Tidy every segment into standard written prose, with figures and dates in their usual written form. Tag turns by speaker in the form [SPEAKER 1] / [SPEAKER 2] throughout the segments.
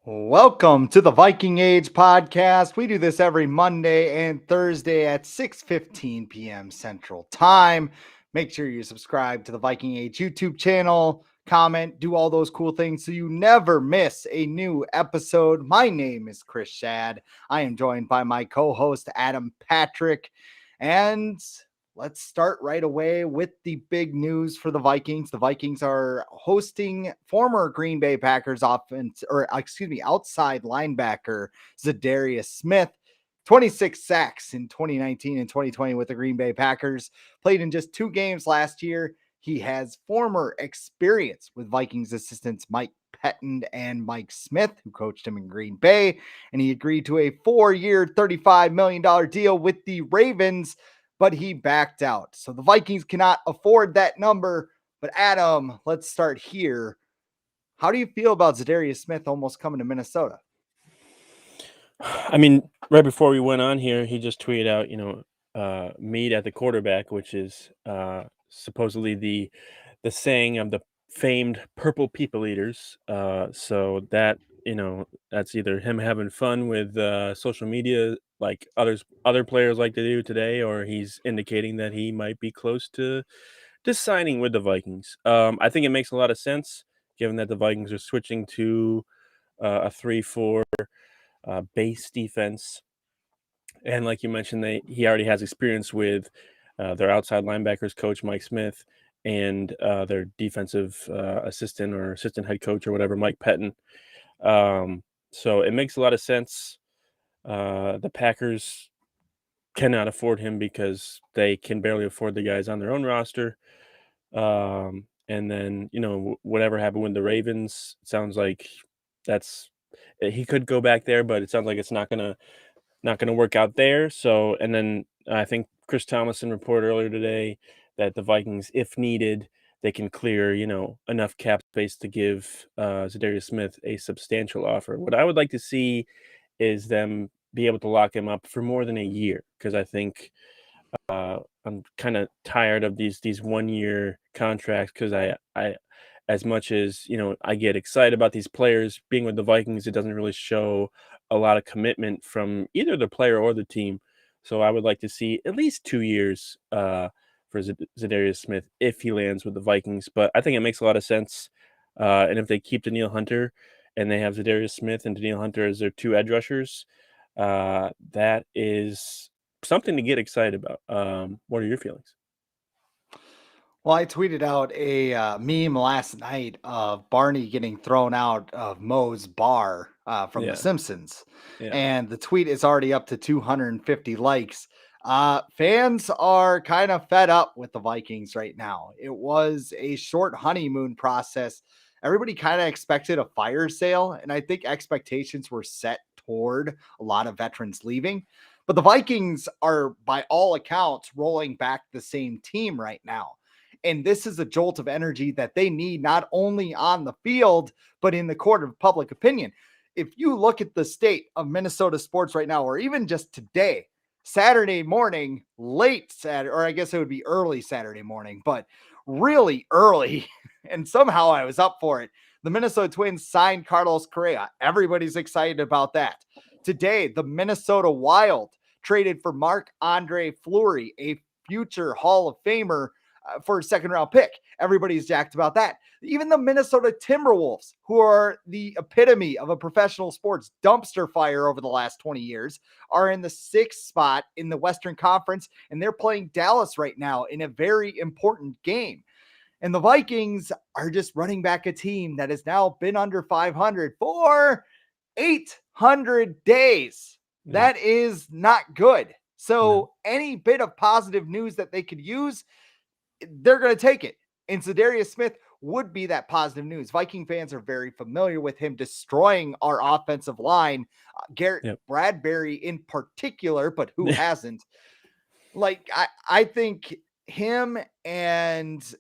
[SPEAKER 1] Welcome to the Viking Age podcast. We do this every Monday and Thursday at 6:15 p.m. Central Time. Make sure you subscribe to the Viking Age YouTube channel, comment, do all those cool things so you never miss a new episode. My name is Chris Schad. I am joined by my co-host Adam Patrick, and let's start right away with the big news for the Vikings. The Vikings are hosting former Green Bay Packers outside linebacker Za'Darius Smith. 26 sacks in 2019 and 2020 with the Green Bay Packers. Played in just 2 games last year. He has former experience with Vikings assistants Mike Pettin and Mike Smith, who coached him in Green Bay, and he agreed to a 4-year, $35 million deal with the Ravens, but he backed out. So the Vikings cannot afford that number. But Adam, let's start here. How do you feel about Za'Darius Smith almost coming to Minnesota?
[SPEAKER 2] I mean, right before we went on here, he just tweeted out, meet at the quarterback, which is supposedly the saying of the famed purple people eaters. So that that's either him having fun with social media, like other players like to do today, or he's indicating that he might be close to signing with the Vikings. I think it makes a lot of sense given that the Vikings are switching to a 3-4 base defense, and like you mentioned, he already has experience with their outside linebackers coach Mike Smith and their defensive assistant or assistant head coach or whatever, Mike Pettin. So it makes a lot of sense. The Packers cannot afford him because they can barely afford the guys on their own roster. And then whatever happened with the Ravens, it sounds like he could go back there, but it sounds like it's not gonna work out there. So, and then I think Chris Thomason reported earlier today that the Vikings, if needed, they can clear enough cap space to give Za'Darius Smith a substantial offer. What I would like to see is them be able to lock him up for more than a year, because I think I'm kind of tired of these 1-year contracts, because I as much as I get excited about these players being with the Vikings, it doesn't really show a lot of commitment from either the player or the team. So I would like to see at least 2 years for Za'Darius Smith if he lands with the Vikings. But I think it makes a lot of sense. And if they keep Danielle Hunter and they have Za'Darius Smith and Danielle Hunter as their 2 edge rushers, that is something to get excited about. What are your feelings?
[SPEAKER 1] Well, I tweeted out a meme last night of Barney getting thrown out of Moe's bar from The
[SPEAKER 2] Yeah,
[SPEAKER 1] Simpsons.
[SPEAKER 2] yeah,
[SPEAKER 1] And the tweet is already up to 250 likes. Fans are kind of fed up with the Vikings right now. It was a short honeymoon process. Everybody kind of expected a fire sale, and I think expectations were set toward a lot of veterans leaving. But the Vikings are, by all accounts, rolling back the same team right now. And this is a jolt of energy that they need not only on the field, but in the court of public opinion. If you look at the state of Minnesota sports right now, or even just today, Saturday morning, late Saturday, or I guess it would be early Saturday morning, but really early. And somehow I was up for it. The Minnesota Twins signed Carlos Correa. Everybody's excited about that. Today, the Minnesota Wild traded for Marc-Andre Fleury, a future Hall of Famer, for a 2nd-round pick. Everybody's jacked about that. Even the Minnesota Timberwolves, who are the epitome of a professional sports dumpster fire over the last 20 years, are in the 6th spot in the Western Conference, and they're playing Dallas right now in a very important game. And the Vikings are just running back a team that has now been under 500 for 800 days.
[SPEAKER 2] yeah,
[SPEAKER 1] That is not good.
[SPEAKER 2] no,
[SPEAKER 1] So any bit of positive news that they could use, they're going to take it. And Za'Darius Smith would be that positive news. Viking fans are very familiar with him destroying our offensive line. Garrett
[SPEAKER 2] yep.
[SPEAKER 1] Bradbury in particular, but who hasn't? Like, I think him and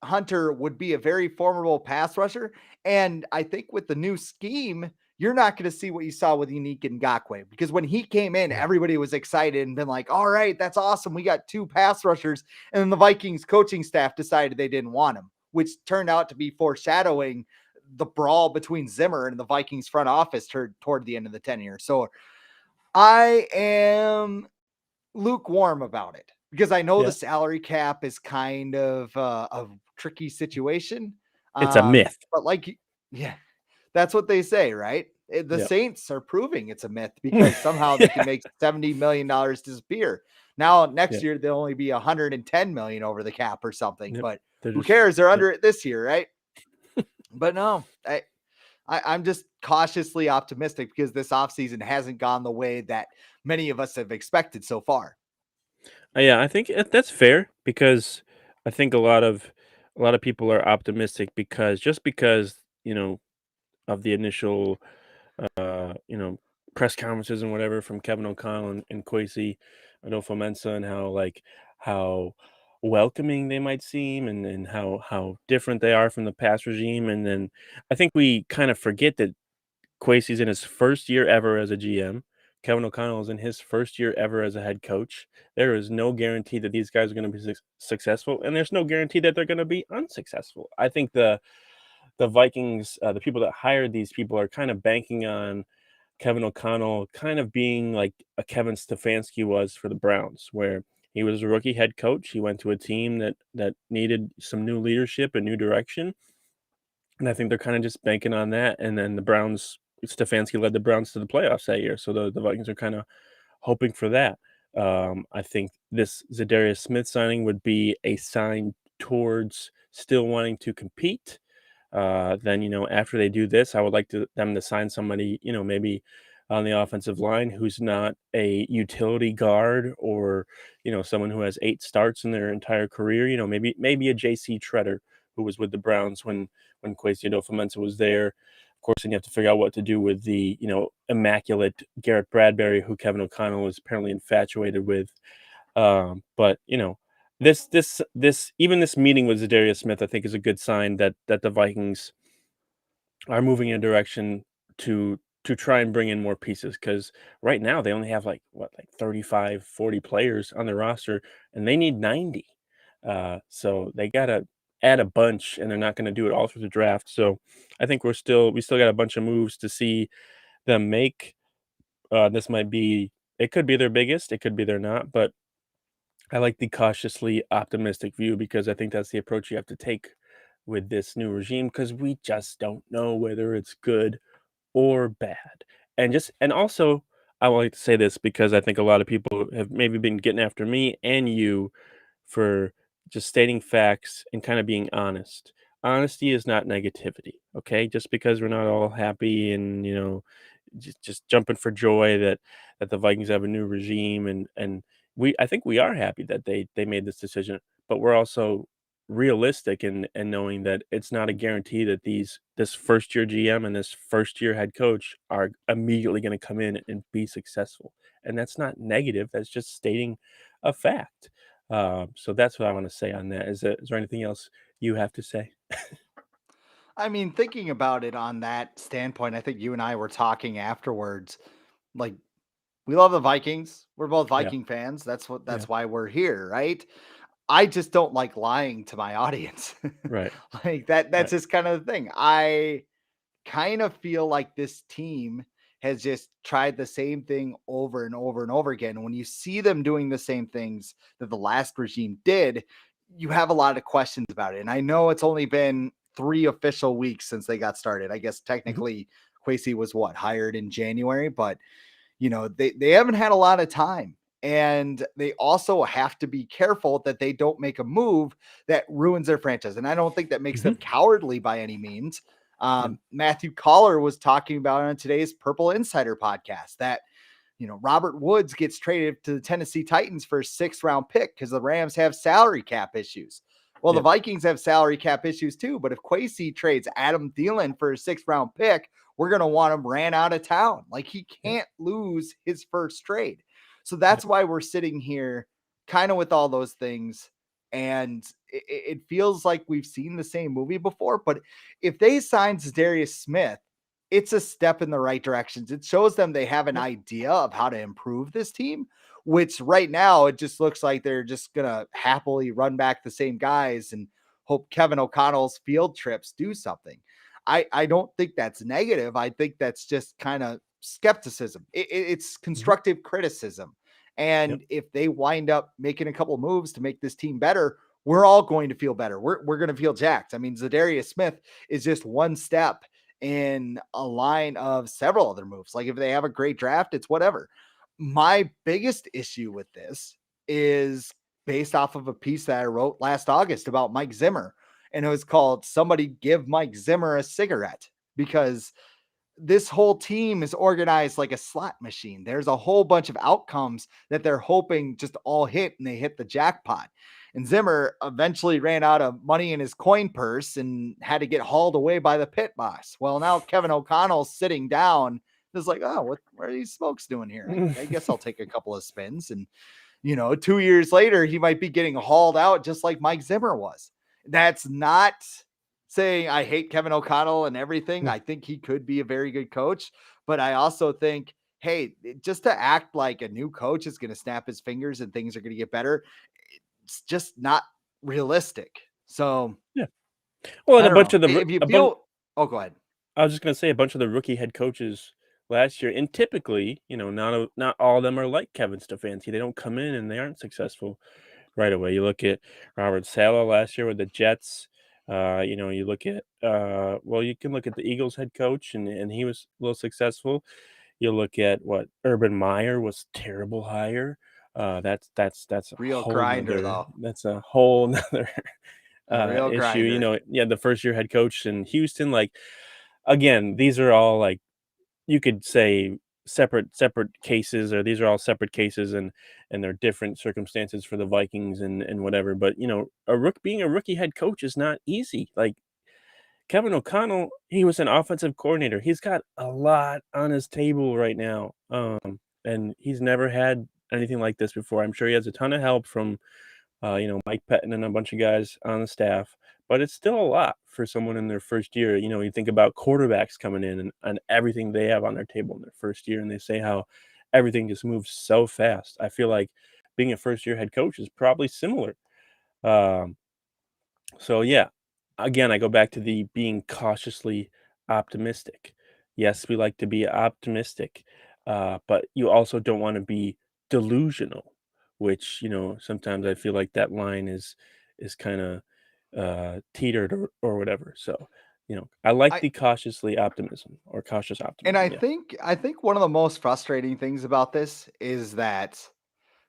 [SPEAKER 1] Hunter would be a very formidable pass rusher. And I think with the new scheme, you're not going to see what you saw with Unique Ngakoue, because when he came in,
[SPEAKER 2] Yeah.
[SPEAKER 1] everybody was excited and been like, all right, that's awesome. We got 2 pass rushers. And then the Vikings coaching staff decided they didn't want him, which turned out to be foreshadowing the brawl between Zimmer and the Vikings front office toward the end of the tenure. So I am lukewarm about it because I know the
[SPEAKER 2] Yeah.
[SPEAKER 1] salary cap is kind of a tricky situation.
[SPEAKER 2] It's a myth.
[SPEAKER 1] But like, yeah, that's what they say, right? The
[SPEAKER 2] Yep.
[SPEAKER 1] Saints are proving it's a myth because somehow they can make $70 million disappear. Now, next
[SPEAKER 2] Yeah.
[SPEAKER 1] year, they'll only be 110 million over the cap or something,
[SPEAKER 2] Yep.
[SPEAKER 1] but
[SPEAKER 2] They're
[SPEAKER 1] who
[SPEAKER 2] just
[SPEAKER 1] cares? They're
[SPEAKER 2] yep.
[SPEAKER 1] under it this year, right? But no, I'm just cautiously optimistic because this offseason hasn't gone the way that many of us have expected so far.
[SPEAKER 2] Yeah, I think that's fair because I think a lot of people are optimistic because just because, of the initial you know, press conferences and whatever from Kevin O'Connell and Kwesi Adolfo-Mensah and how welcoming they might seem and how different they are from the past regime. And then I think we kind of forget that Kwesi's in his first year ever as a GM. Kevin O'Connell is in his first year ever as a head coach. There is no guarantee that these guys are going to be successful, and there's no guarantee that they're going to be unsuccessful. I think the Vikings, the people that hired these people, are kind of banking on Kevin O'Connell kind of being like a Kevin Stefanski was for the Browns, where he was a rookie head coach. He went to a team that needed some new leadership and new direction, and I think they're kind of just banking on that. And then the Browns, Stefanski led the Browns to the playoffs that year, so the Vikings are kind of hoping for that. I think this Za'Darius Smith signing would be a sign towards still wanting to compete. Then after they do this, I would like them to sign somebody, maybe on the offensive line who's not a utility guard or someone who has 8 starts in their entire career. Maybe a J.C. Treader who was with the Browns when Kwesi Adolfo-Mensah was there. Of course, then you have to figure out what to do with the immaculate Garrett Bradbury, who Kevin O'Connell was apparently infatuated with. But this even this meeting with Za'Darius Smith, I think, is a good sign that the Vikings are moving in a direction to try and bring in more pieces because right now they only have like 35, 40 players on their roster and they need 90. So they gotta add a bunch and they're not going to do it all through the draft. So I think we still got a bunch of moves to see them make. This might be it could be their biggest, it could be they're not, but I like the cautiously optimistic view because I think that's the approach you have to take with this new regime because we just don't know whether it's good or bad. And also, I would like to say this because I think a lot of people have maybe been getting after me and you for just stating facts and kind of being honest. Honesty is not negativity, okay? Just because we're not all happy and just jumping for joy that the Vikings have a new regime and I think we are happy that they made this decision, but we're also realistic and knowing that it's not a guarantee that this first year GM and this first year head coach are immediately going to come in and be successful. And that's not negative. That's just stating a fact. So that's what I want to say on that. Is there anything else you have to say?
[SPEAKER 1] I mean, thinking about it on that standpoint, I think you and I were talking afterwards. Like, we love the Vikings. We're both
[SPEAKER 2] Yeah.
[SPEAKER 1] Viking fans.
[SPEAKER 2] Yeah.
[SPEAKER 1] That's why we're here, right? I just don't like lying to my audience.
[SPEAKER 2] Right.
[SPEAKER 1] Like that's
[SPEAKER 2] Right.
[SPEAKER 1] just kind of the thing. I kind of feel like this team has just tried the same thing over and over and over again. When you see them doing the same things that the last regime did, you have a lot of questions about it. And I know it's only been 3 official weeks since they got started. I guess
[SPEAKER 2] Mhm.
[SPEAKER 1] technically Quasi was hired in January, but they haven't had a lot of time. And they also have to be careful that they don't make a move that ruins their franchise. And I don't think that makes
[SPEAKER 2] Mhm.
[SPEAKER 1] them cowardly by any means.
[SPEAKER 2] Yeah.
[SPEAKER 1] Matthew Collar was talking about on today's Purple Insider podcast that Robert Woods gets traded to the Tennessee Titans for a 6th-round pick because the Rams have salary cap issues. Well, the
[SPEAKER 2] Yep.
[SPEAKER 1] Vikings have salary cap issues too, but if Kwesi trades Adam Thielen for a 6th-round pick, we're going to want him ran out of town. Like, he
[SPEAKER 2] Yep.
[SPEAKER 1] can't lose his first trade. So
[SPEAKER 2] Yep.
[SPEAKER 1] that's why we're sitting here kind of with all those things. And it feels like we've seen the same movie before. But if they sign Darius Smith, it's a step in the right directions. It shows them they have an
[SPEAKER 2] Yep.
[SPEAKER 1] idea of how to improve this team, which right now it just looks like they're just going to happily run back the same guys and hope Kevin O'Connell's field trips do something. I don't think that's negative. I think that's just kind of skepticism. It's
[SPEAKER 2] Mhm.
[SPEAKER 1] constructive criticism.
[SPEAKER 2] Yep.
[SPEAKER 1] And if they wind up making a couple moves to make this team better, we're all going to feel better. We're going to feel jacked. I mean, Za'Darius Smith is just one step in a line of several other moves. Like if they have a great draft, it's whatever. My biggest issue with this is based off of a piece that I wrote last August about Mike Zimmer. And it was called Somebody Give Mike Zimmer a Cigarette, because this whole team is organized like a slot machine. There's a whole bunch of outcomes that they're hoping just all hit and they hit the jackpot. And Zimmer eventually ran out of money in his coin purse and had to get hauled away by the pit boss. Well, now Kevin O'Connell's sitting down. It's like, oh, what are these smokes doing here? I guess I'll take a couple of spins. And 2 years later, he might be getting hauled out just like Mike Zimmer was. That's not saying I hate Kevin O'Connell and everything. I think he could be a very good coach, but I also think, hey, just to act like a new coach is going to snap his fingers and things are going to get better, it's just not realistic. So
[SPEAKER 2] Yeah. Well, and
[SPEAKER 1] I
[SPEAKER 2] a
[SPEAKER 1] don't
[SPEAKER 2] bunch
[SPEAKER 1] know
[SPEAKER 2] of the
[SPEAKER 1] if you
[SPEAKER 2] a bunch.
[SPEAKER 1] feel. Oh, go ahead.
[SPEAKER 2] I was just gonna say a bunch of the rookie head coaches last year, and typically, not all of them are like Kevin Stefanski. They don't come in and they aren't successful right away. You look at Robert Saleh last year with the Jets. You look at well, you can look at the Eagles head coach, and he was a little successful. You look at what Urban Meyer was terrible hire. That's a
[SPEAKER 1] Real
[SPEAKER 2] whole
[SPEAKER 1] grinder
[SPEAKER 2] nother
[SPEAKER 1] though.
[SPEAKER 2] that's a whole nother
[SPEAKER 1] A real
[SPEAKER 2] issue.
[SPEAKER 1] grinder.
[SPEAKER 2] Yeah, the first year head coach in Houston, like again, these are all like you could say separate cases, or these are all separate cases, and they're different circumstances for the Vikings and whatever. But being a rookie head coach is not easy. Like Kevin O'Connell, he was an offensive coordinator. He's got a lot on his table right now, and he's never had anything like this before. I'm sure he has a ton of help from Mike Pettin and a bunch of guys on the staff, but it's still a lot for someone in their first year. You think about quarterbacks coming in and everything they have on their table in their first year, and they say how everything just moves so fast. I feel like being a first year head coach is probably similar. Um, so yeah, again, I go back to the being cautiously optimistic. Yes, we like to be optimistic, but you also don't want to be delusional, which sometimes I feel like that line is kind of teetered or whatever. So I like
[SPEAKER 1] I
[SPEAKER 2] the cautiously optimism or cautious
[SPEAKER 1] and
[SPEAKER 2] optimism.
[SPEAKER 1] I
[SPEAKER 2] Yeah.
[SPEAKER 1] think I think one of the most frustrating things about this is that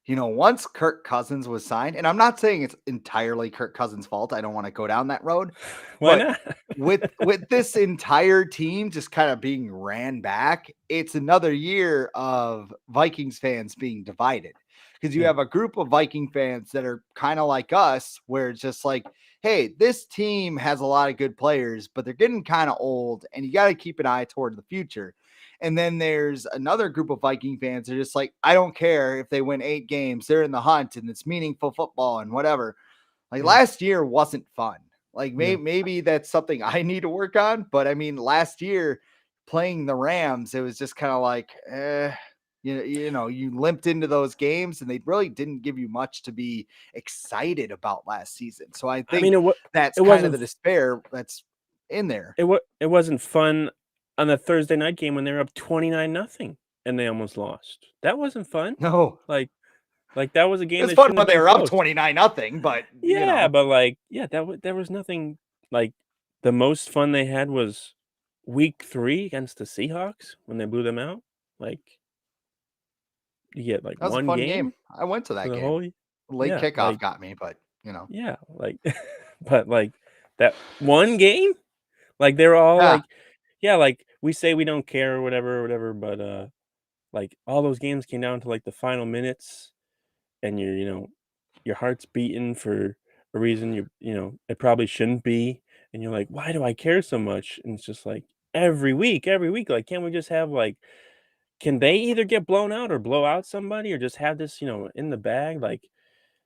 [SPEAKER 1] once Kirk Cousins was signed, and I'm not saying it's entirely Kirk Cousins' fault. I don't want to go down that road,
[SPEAKER 2] Why
[SPEAKER 1] but
[SPEAKER 2] not?
[SPEAKER 1] with this entire team just kind of being ran back, it's another year of Vikings fans being divided, because you
[SPEAKER 2] Yeah.
[SPEAKER 1] have a group of Viking fans that are kind of like us, where it's just like, hey, this team has a lot of good players, but they're getting kind of old, and you got to keep an eye toward the future. And then there's another group of Viking fans that are just like, I don't care if they win 8 games, they're in the hunt and it's meaningful football and whatever. Like
[SPEAKER 2] Yeah.
[SPEAKER 1] last year wasn't fun. Like
[SPEAKER 2] No.
[SPEAKER 1] maybe that's something I need to work on. But I mean, last year playing the Rams, it was just kind of like, you limped into those games and they really didn't give you much to be excited about last season. So I
[SPEAKER 2] I mean,
[SPEAKER 1] think that's
[SPEAKER 2] it
[SPEAKER 1] kind of
[SPEAKER 2] wasn't
[SPEAKER 1] the despair that's in there.
[SPEAKER 2] it wasn't fun on the Thursday night game when they were up 29-0 and they almost lost. That wasn't fun.
[SPEAKER 1] No,
[SPEAKER 2] Like that was a
[SPEAKER 1] it
[SPEAKER 2] game
[SPEAKER 1] was
[SPEAKER 2] that
[SPEAKER 1] fun
[SPEAKER 2] shouldn't have
[SPEAKER 1] when they
[SPEAKER 2] been
[SPEAKER 1] were up
[SPEAKER 2] close.
[SPEAKER 1] 29-0, but
[SPEAKER 2] Yeah, but like, yeah, there was nothing like the most fun they had was week 3 against the Seahawks when they blew them out. Like you get like
[SPEAKER 1] that was a
[SPEAKER 2] one
[SPEAKER 1] fun game.
[SPEAKER 2] game
[SPEAKER 1] I went to
[SPEAKER 2] for
[SPEAKER 1] that
[SPEAKER 2] the
[SPEAKER 1] game.
[SPEAKER 2] whole
[SPEAKER 1] Late
[SPEAKER 2] yeah,
[SPEAKER 1] kickoff
[SPEAKER 2] like
[SPEAKER 1] got me, but.
[SPEAKER 2] yeah, like but like that one game, like they're all
[SPEAKER 1] Yeah.
[SPEAKER 2] like yeah, like we say we don't care or whatever, but like all those games came down to like the final minutes and your heart's beating for a reason it probably shouldn't be, and you're like, why do I care so much? And it's just like every week, like can't we just have like can they either get blown out or blow out somebody or just have this in the bag, like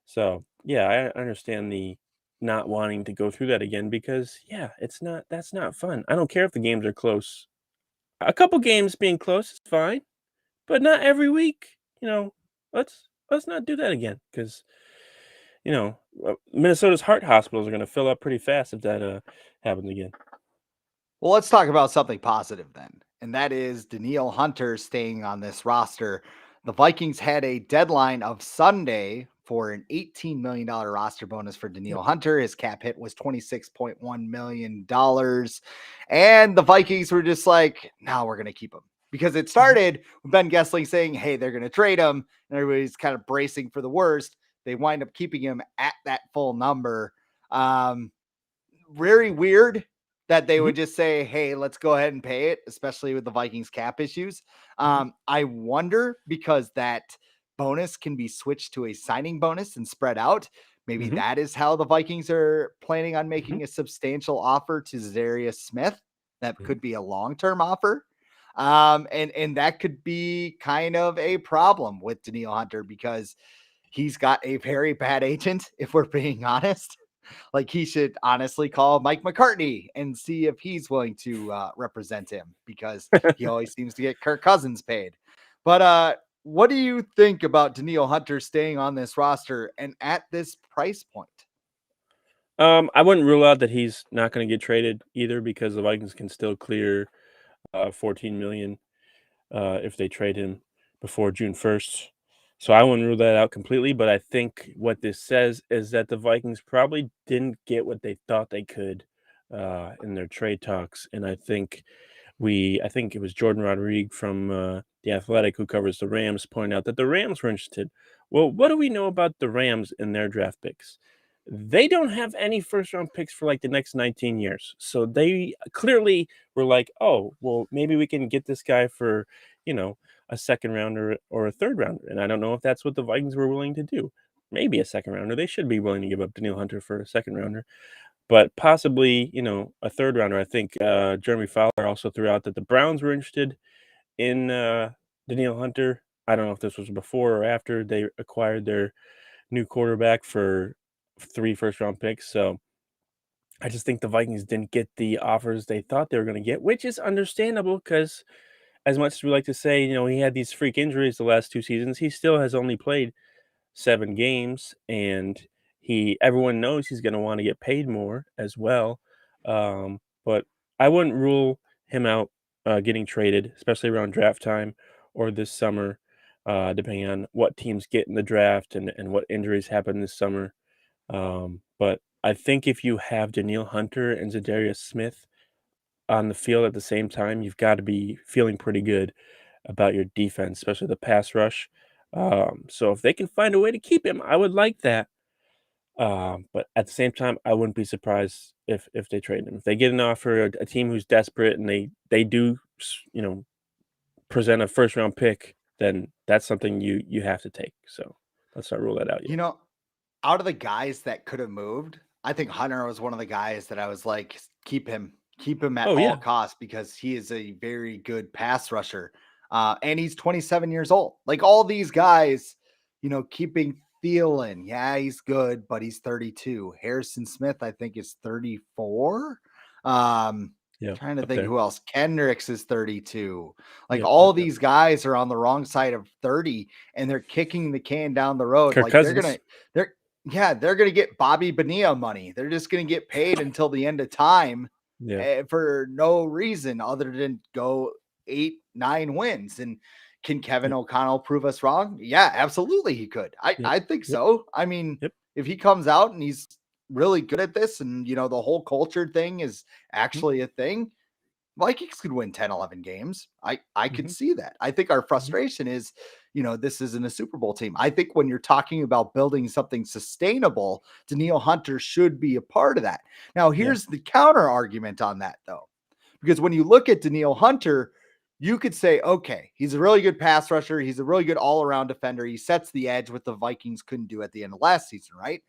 [SPEAKER 2] so yeah, I understand the not wanting to go through that again because yeah, that's not fun. I don't care if the games are close. A couple games being close is fine, but not every week. Let's not do that again because Minnesota's heart hospitals are going to fill up pretty fast if that happens again.
[SPEAKER 1] Well, let's talk about something positive then, and that is Danielle Hunter staying on this roster. The Vikings had a deadline of Sunday for an $18 million roster bonus for
[SPEAKER 2] Yep.
[SPEAKER 1] Danielle Hunter. His cap hit was $26.1 million. And the Vikings were just like, no, we're going to keep him. Because it
[SPEAKER 2] Mhm.
[SPEAKER 1] started with Ben Gessling saying, hey, they're going to trade him. And everybody's kind of bracing for the worst. They wind up keeping him at that full number. Um, Very weird that they
[SPEAKER 2] Mhm.
[SPEAKER 1] would just say, "Hey, let's go ahead and pay it," especially with the Vikings cap issues.
[SPEAKER 2] Mhm.
[SPEAKER 1] I wonder because that bonus can be switched to a signing bonus and spread out. Maybe
[SPEAKER 2] Mhm.
[SPEAKER 1] that is how the Vikings are planning on
[SPEAKER 2] Mhm.
[SPEAKER 1] making a substantial offer to Za'Darius Smith. That
[SPEAKER 2] Mhm.
[SPEAKER 1] could be a long-term offer. And that could be kind of a problem with Danielle Hunter because he's got a very bad agent, if we're being honest. Like he should honestly call Mike McCartney and see if he's willing to represent him because he always seems to get Kirk Cousins paid. But what do you think about Danielle Hunter staying on this roster and at this price point?
[SPEAKER 2] I wouldn't rule out that he's not going to get traded either because the Vikings can still clear 14 million if they trade him before June 1st. So I wouldn't rule that out completely, but I think what this says is that the Vikings probably didn't get what they thought they could in their trade talks, and I think it was Jordan Rodriguez from the Athletic who covers the Rams pointed out that the Rams were interested. Well, what do we know about the Rams and their draft picks? They don't have any first round picks for like the next 19 years. So they clearly were like, oh, well, maybe we can get this guy for, you know, a second rounder or a third rounder. And I don't know if that's what the Vikings were willing to do. Maybe a second rounder. They should be willing to give up Daniil Hunter for a second rounder, but possibly, a third rounder. I think Jeremy Fowler also threw out that the Browns were interested in Daniil Hunter. I don't know if this was before or after they acquired their new quarterback for 3 first-round picks. So I just think the Vikings didn't get the offers they thought they were going to get, which is understandable because, as much as we like to say, he had these freak injuries the last 2 seasons, he still has only played 7 games, and he everyone knows he's gonna wanna get paid more as well, but I wouldn't rule him out, getting traded, especially around draft time or this summer, depending on what teams get in the draft and what injuries happen this summer, but I think if you have Danielle Hunter and Za'Darius Smith on the field at the same time, you've gotta be feeling pretty good about your defense, especially the pass rush. So if they can find a way to keep him, I would like that. But at the same time, I wouldn't be surprised if they trade him. If they get an offer, a team who's desperate and they do present a first round pick, then that's something you have to take. So let's not rule that out yet.
[SPEAKER 1] You know, out of the guys that could have moved, I think Hunter was one of the guys that I was like, keep him at
[SPEAKER 2] Oh
[SPEAKER 1] all
[SPEAKER 2] yeah,
[SPEAKER 1] costs because he is a very good pass rusher. And he's 27 years old. Like all these guys, keeping Thielen. Yeah, he's good, but he's 32. Harrison Smith, I think, is 34. Um,
[SPEAKER 2] yeah,
[SPEAKER 1] Trying to
[SPEAKER 2] up
[SPEAKER 1] think
[SPEAKER 2] there.
[SPEAKER 1] who else. Kendricks is 32. Like
[SPEAKER 2] Yep,
[SPEAKER 1] all
[SPEAKER 2] yep, yep.
[SPEAKER 1] these guys are on the wrong side of 30 and they're kicking the can down the road.
[SPEAKER 2] Kirk
[SPEAKER 1] Like they're gonna
[SPEAKER 2] Cousins.
[SPEAKER 1] they're yeah, they're going to get Bobby Bonilla money. They're just going to get paid until the end of time
[SPEAKER 2] Yeah.
[SPEAKER 1] for no reason other than go 8, 9 wins. And can Kevin
[SPEAKER 2] Yep.
[SPEAKER 1] O'Connell prove us wrong? Yeah, absolutely he could. I,
[SPEAKER 2] Yep.
[SPEAKER 1] I think
[SPEAKER 2] Yep.
[SPEAKER 1] so. I mean,
[SPEAKER 2] Yep.
[SPEAKER 1] if he comes out and he's really good at this and, the whole culture thing is
[SPEAKER 2] Mhm.
[SPEAKER 1] actually a thing, Vikings could win 10, 11 games. I could
[SPEAKER 2] Mhm.
[SPEAKER 1] see that. I think our
[SPEAKER 2] Mhm.
[SPEAKER 1] frustration is, this isn't a Super Bowl team. I think when you're talking about building something sustainable, Daniil Hunter should be a part of that. Now,
[SPEAKER 2] Yeah.
[SPEAKER 1] here's the counter argument on that, though, because when you look at Daniil Hunter, you could say, okay, he's a really good pass rusher. He's a really good all around defender. He sets the edge, what the Vikings couldn't do at the end of last season, right?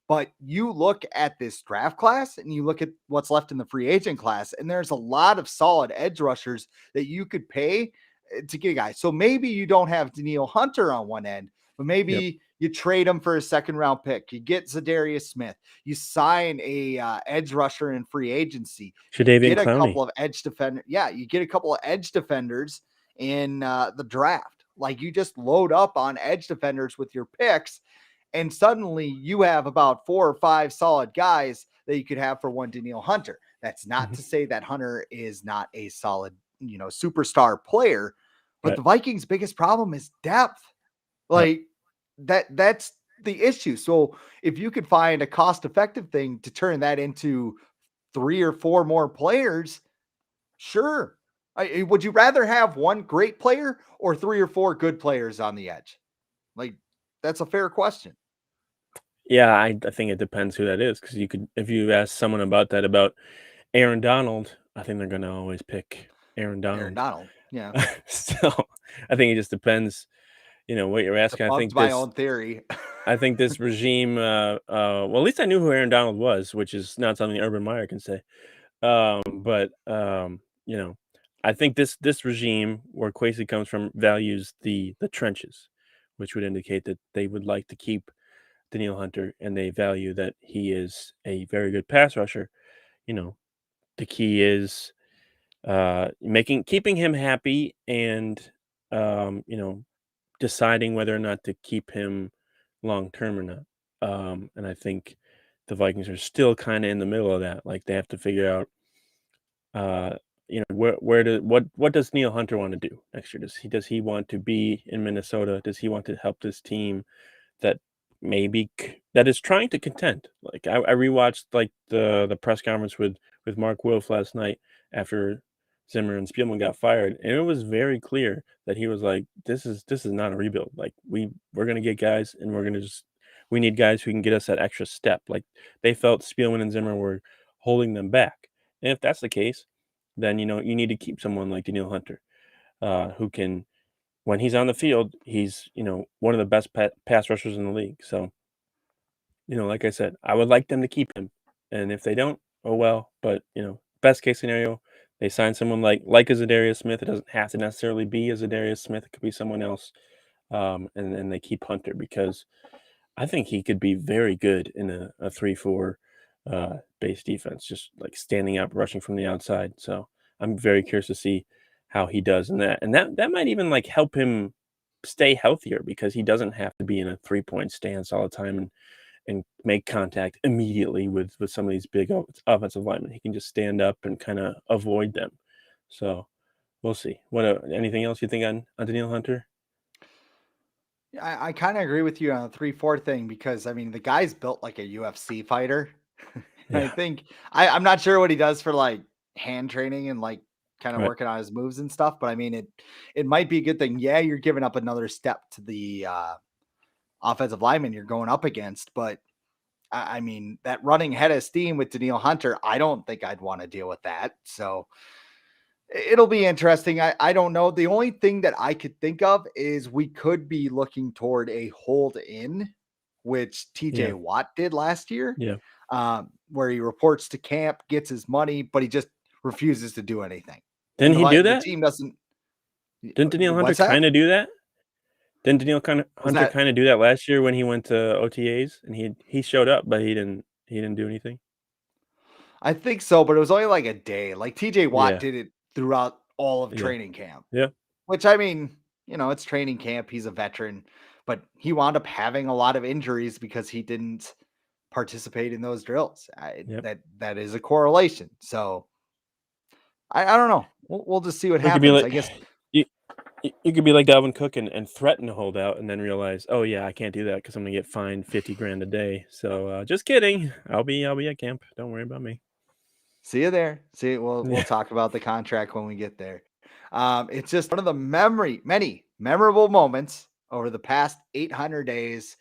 [SPEAKER 1] But you look at this draft class and you look at what's left in the free agent class, and there's a lot of solid edge rushers that you could pay to get a guy. So maybe you don't have Daniil Hunter on one end, but
[SPEAKER 2] Yep.
[SPEAKER 1] maybe you trade him for a second round pick. You get Za'Darius Smith. You sign a edge rusher in free agency. You
[SPEAKER 2] Shadavian
[SPEAKER 1] get a
[SPEAKER 2] Clowney.
[SPEAKER 1] couple of edge defender. Yeah, you get a couple of edge defenders in the draft. Like you just load up on edge defenders with your picks and suddenly you have about 4 or 5 solid guys that you could have for one Daniil Hunter. That's not
[SPEAKER 2] Mhm.
[SPEAKER 1] to say that Hunter is not a solid, superstar player, but
[SPEAKER 2] Right.
[SPEAKER 1] the Vikings' biggest problem is depth.
[SPEAKER 2] Yep.
[SPEAKER 1] Like that's the issue. So if you could find a cost-effective thing to turn that into 3 or 4 more players, sure. Would you rather have one great player or 3 or 4 good players on the edge? Like, that's a fair question.
[SPEAKER 2] Yeah, I think it depends who that is because you could if you ask someone about that about Aaron Donald, I think they're gonna always pick Aaron
[SPEAKER 1] Aaron
[SPEAKER 2] Donald.
[SPEAKER 1] Donald. Yeah.
[SPEAKER 2] So, I think it just depends, what you're asking.
[SPEAKER 1] Debunked my own theory.
[SPEAKER 2] I think this regime, well, at least I knew who Aaron Donald was, which is not something Urban Meyer can say. But I think this regime where Kwesi comes from values the trenches, which would indicate that they would like to keep Danielle Hunter and they value that he is a very good pass rusher. You know, the key is keeping him happy and deciding whether or not to keep him long term or not. And I think the Vikings are still kind of in the middle of that. Like they have to figure out, what does Neil Hunter want to do next year? Does he want to be in Minnesota? Does he want to help this team that that is trying to contend? Like I rewatched like the press conference with Mark Wilf last night after Zimmer and Spielman got fired, and it was very clear that he was like, "This is not a rebuild. Like we're gonna get guys, and we need guys who can get us that extra step." Like they felt Spielman and Zimmer were holding them back, and if that's the case, then you need to keep someone like Danielle Hunter, who can, when he's on the field, he's one of the best pass rushers in the league. So like I said, I would like them to keep him, and if they don't, oh well. But best case scenario, they sign someone like a Za'Darius Smith. It doesn't have to necessarily be a Za'Darius Smith. It could be someone else, and then they keep Hunter because I think he could be very good in a 3-4 base defense, just like standing up, rushing from the outside. So I'm very curious to see how he does in that, and that might even like help him stay healthier because he doesn't have to be in a 3-point stance all the time and make contact immediately with some of these big offensive linemen. He can just stand up and kind of avoid them. So we'll see. Anything else you think on Danielle Hunter?
[SPEAKER 1] I kind of agree with you on the 3-4 thing because I mean the guy's built like a UFC fighter. I
[SPEAKER 2] Yeah.
[SPEAKER 1] think I'm not sure what he does for like hand training and like kind of
[SPEAKER 2] Right.
[SPEAKER 1] working on his moves and stuff, but I mean it might be a good thing. Yeah, you're giving up another step to the offensive lineman you're going up against, but I mean that running head of steam with Danielle Hunter, I don't think I'd want to deal with that. So it'll be interesting. I don't know. The only thing that I could think of is we could be looking toward a hold in, which TJ
[SPEAKER 2] Yeah.
[SPEAKER 1] Watt did last year,
[SPEAKER 2] Yeah.
[SPEAKER 1] where he reports to camp, gets his money, but he just refuses to do anything. And
[SPEAKER 2] Didn't he do
[SPEAKER 1] the
[SPEAKER 2] that?
[SPEAKER 1] team doesn't.
[SPEAKER 2] Didn't Danielle Hunter
[SPEAKER 1] What's that?
[SPEAKER 2] kind of do that? Didn't Danielle
[SPEAKER 1] Was
[SPEAKER 2] Hunter
[SPEAKER 1] that?
[SPEAKER 2] kind of do that last year when he went to OTAs and he showed up, but he didn't do anything?
[SPEAKER 1] I think so, but it was only like a day. Like TJ Watt
[SPEAKER 2] Yeah.
[SPEAKER 1] did it throughout all of
[SPEAKER 2] Yeah.
[SPEAKER 1] training camp.
[SPEAKER 2] Yeah.
[SPEAKER 1] Which I mean, it's training camp. He's a veteran, but he wound up having a lot of injuries because he didn't participate in those drills.
[SPEAKER 2] Yep.
[SPEAKER 1] That is a correlation. So I don't know. We'll just see what
[SPEAKER 2] Or you could be
[SPEAKER 1] happens.
[SPEAKER 2] like
[SPEAKER 1] I guess
[SPEAKER 2] you you could be like Dalvin Cook and threaten to hold out and then realize, "Oh, yeah, I can't do that because I'm gonna get fined 50 grand a day." So, just kidding. I'll be at camp. Don't worry about me.
[SPEAKER 1] see you there. See, we'll
[SPEAKER 2] Yeah.
[SPEAKER 1] talk about the contract when we get there. It's just one of the many memorable moments over the past 800 days